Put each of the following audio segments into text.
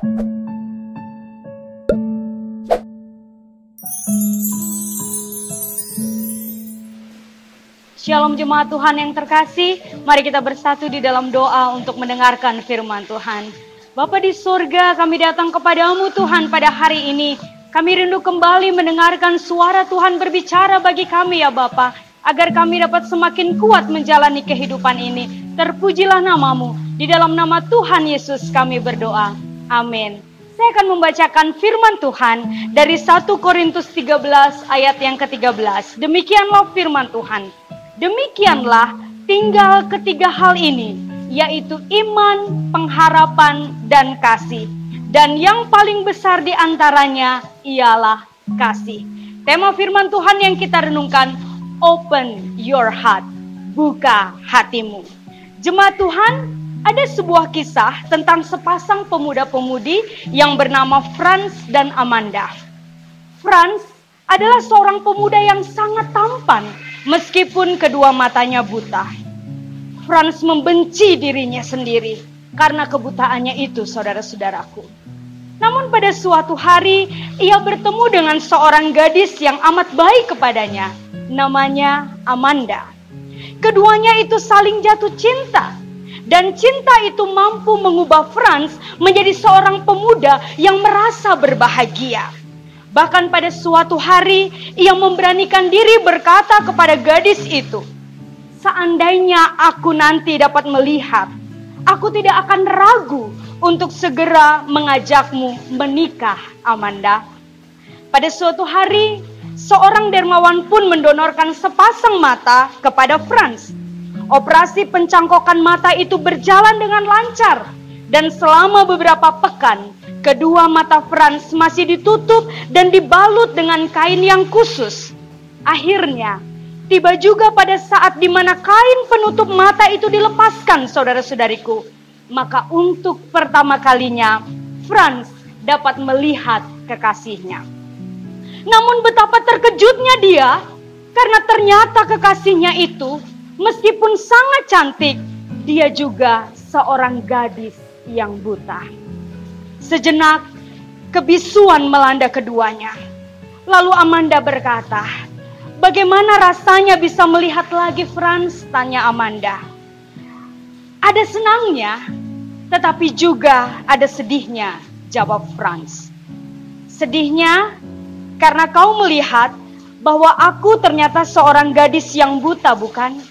Shalom jemaat Tuhan yang terkasih, mari kita bersatu di dalam doa untuk mendengarkan firman Tuhan. Bapa di surga, kami datang kepadamu Tuhan pada hari ini. Kami rindu kembali mendengarkan suara Tuhan berbicara bagi kami ya Bapa, agar kami dapat semakin kuat menjalani kehidupan ini. Terpujilah namamu, di dalam nama Tuhan Yesus kami berdoa. Amin. Saya akan membacakan firman Tuhan dari 1 Korintus 13 ayat yang ke-13. Demikianlah firman Tuhan. Demikianlah tinggal ketiga hal ini, yaitu iman, pengharapan, dan kasih. Dan yang paling besar di antaranya ialah kasih. Tema firman Tuhan yang kita renungkan, open your heart, buka hatimu. Jemaat Tuhan, ada sebuah kisah tentang sepasang pemuda-pemudi yang bernama Franz dan Amanda. Franz adalah seorang pemuda yang sangat tampan, meskipun kedua matanya buta. Franz membenci dirinya sendiri karena kebutaannya itu, saudara-saudaraku. Namun pada suatu hari, ia bertemu dengan seorang gadis yang amat baik kepadanya. Namanya Amanda. Keduanya itu saling jatuh cinta. Dan cinta itu mampu mengubah Franz menjadi seorang pemuda yang merasa berbahagia. Bahkan pada suatu hari, ia memberanikan diri berkata kepada gadis itu, "Seandainya aku nanti dapat melihat, aku tidak akan ragu untuk segera mengajakmu menikah, Amanda." Pada suatu hari, seorang dermawan pun mendonorkan sepasang mata kepada Franz. Operasi pencangkokan mata itu berjalan dengan lancar, dan selama beberapa pekan, kedua mata Franz masih ditutup dan dibalut dengan kain yang khusus. Akhirnya, tiba juga pada saat di mana kain penutup mata itu dilepaskan, saudara-saudariku. Maka untuk pertama kalinya, Franz dapat melihat kekasihnya. Namun betapa terkejutnya dia, karena ternyata kekasihnya itu, meskipun sangat cantik, dia juga seorang gadis yang buta. Sejenak, kebisuan melanda keduanya. Lalu Amanda berkata, "Bagaimana rasanya bisa melihat lagi Franz?" tanya Amanda. "Ada senangnya, tetapi juga ada sedihnya," jawab Franz. "Sedihnya karena kau melihat bahwa aku ternyata seorang gadis yang buta, bukan?"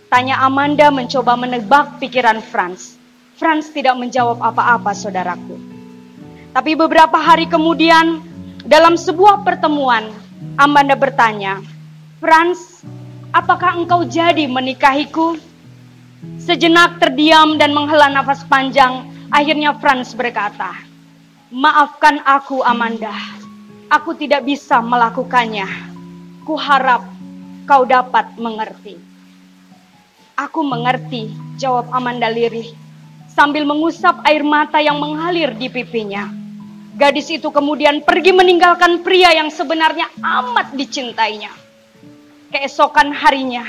Tanya Amanda mencoba menebak pikiran Franz. Franz tidak menjawab apa-apa, saudaraku. Tapi beberapa hari kemudian, dalam sebuah pertemuan, Amanda bertanya, "Franz, apakah engkau jadi menikahiku?" Sejenak terdiam dan menghela nafas panjang, akhirnya Franz berkata, "Maafkan aku, Amanda. Aku tidak bisa melakukannya. Kuharap kau dapat mengerti." "Aku mengerti," jawab Amanda lirih, sambil mengusap air mata yang mengalir di pipinya. Gadis itu kemudian pergi meninggalkan pria yang sebenarnya amat dicintainya. Keesokan harinya,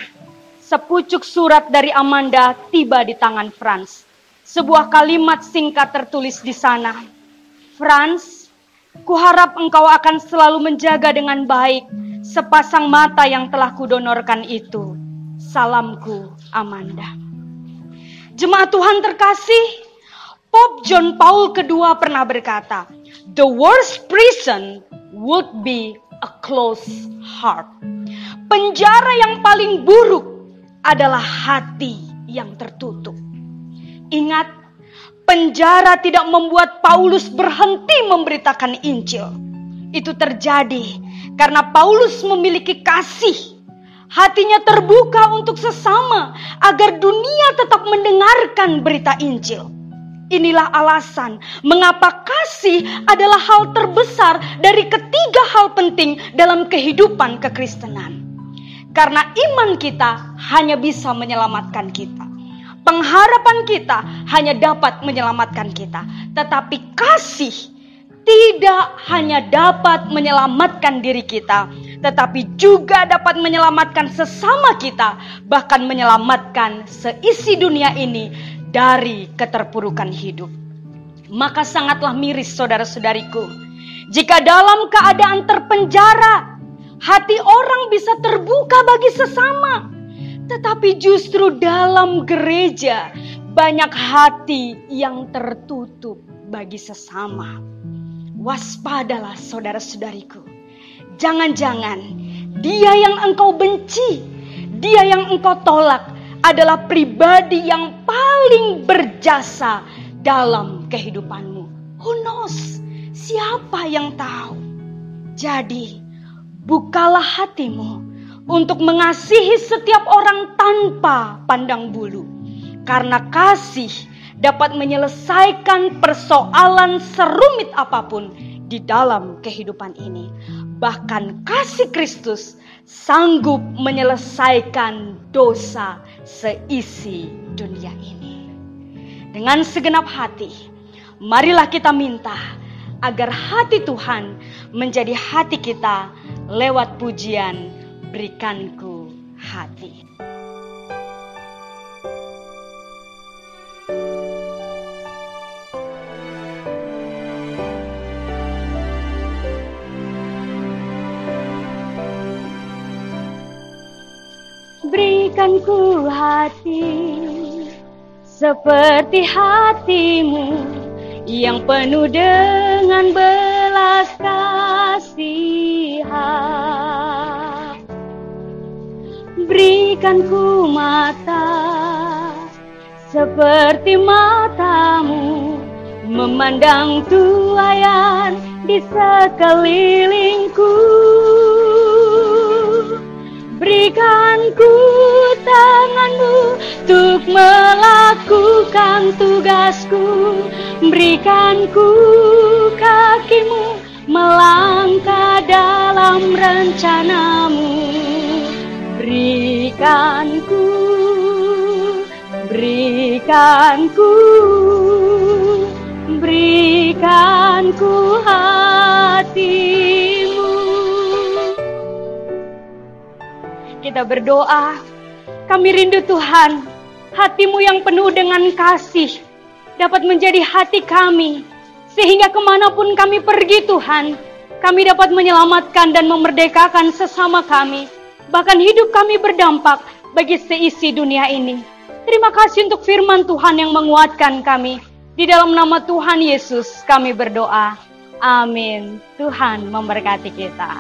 sepucuk surat dari Amanda tiba di tangan Franz. Sebuah kalimat singkat tertulis di sana. "Franz, kuharap engkau akan selalu menjaga dengan baik sepasang mata yang telah kudonorkan itu. Salamku, Amanda." Jemaat Tuhan terkasih, Pope John Paul II pernah berkata, "The worst prison would be a closed heart." Penjara yang paling buruk adalah hati yang tertutup. Ingat, penjara tidak membuat Paulus berhenti memberitakan Injil. Itu terjadi karena Paulus memiliki kasih. Hatinya terbuka untuk sesama agar dunia tetap mendengarkan berita Injil. Inilah alasan mengapa kasih adalah hal terbesar dari ketiga hal penting dalam kehidupan kekristenan. Karena iman kita hanya bisa menyelamatkan kita. Pengharapan kita hanya dapat menyelamatkan kita. Tetapi kasih tidak hanya dapat menyelamatkan diri kita, tetapi juga dapat menyelamatkan sesama kita, bahkan menyelamatkan seisi dunia ini dari keterpurukan hidup. Maka sangatlah miris saudara-saudariku, jika dalam keadaan terpenjara, hati orang bisa terbuka bagi sesama. Tetapi justru dalam gereja, banyak hati yang tertutup bagi sesama. Waspadalah saudara-saudariku. Jangan-jangan dia yang engkau benci, dia yang engkau tolak adalah pribadi yang paling berjasa dalam kehidupanmu. Who knows? Siapa yang tahu? Jadi, bukalah hatimu untuk mengasihi setiap orang tanpa pandang bulu. Karena kasih dapat menyelesaikan persoalan serumit apapun di dalam kehidupan ini. Bahkan kasih Kristus sanggup menyelesaikan dosa seisi dunia ini. Dengan segenap hati, marilah kita minta agar hati Tuhan menjadi hati kita lewat pujian Berikanku Hati. Berikanku hati seperti hatimu yang penuh dengan belas kasihan. Berikanku mata seperti matamu, memandang tuaian di sekelilingku. Berikanku tanganmu untuk melakukan tugasku. Berikanku kakimu melangkah dalam rencanamu. Berikanku hatimu. Kita berdoa, kami rindu Tuhan, hatimu yang penuh dengan kasih dapat menjadi hati kami, sehingga kemanapun kami pergi Tuhan, kami dapat menyelamatkan dan memerdekakan sesama kami, bahkan hidup kami berdampak bagi seisi dunia ini. Terima kasih untuk firman Tuhan yang menguatkan kami. Di dalam nama Tuhan Yesus kami berdoa. Amin. Tuhan memberkati kita.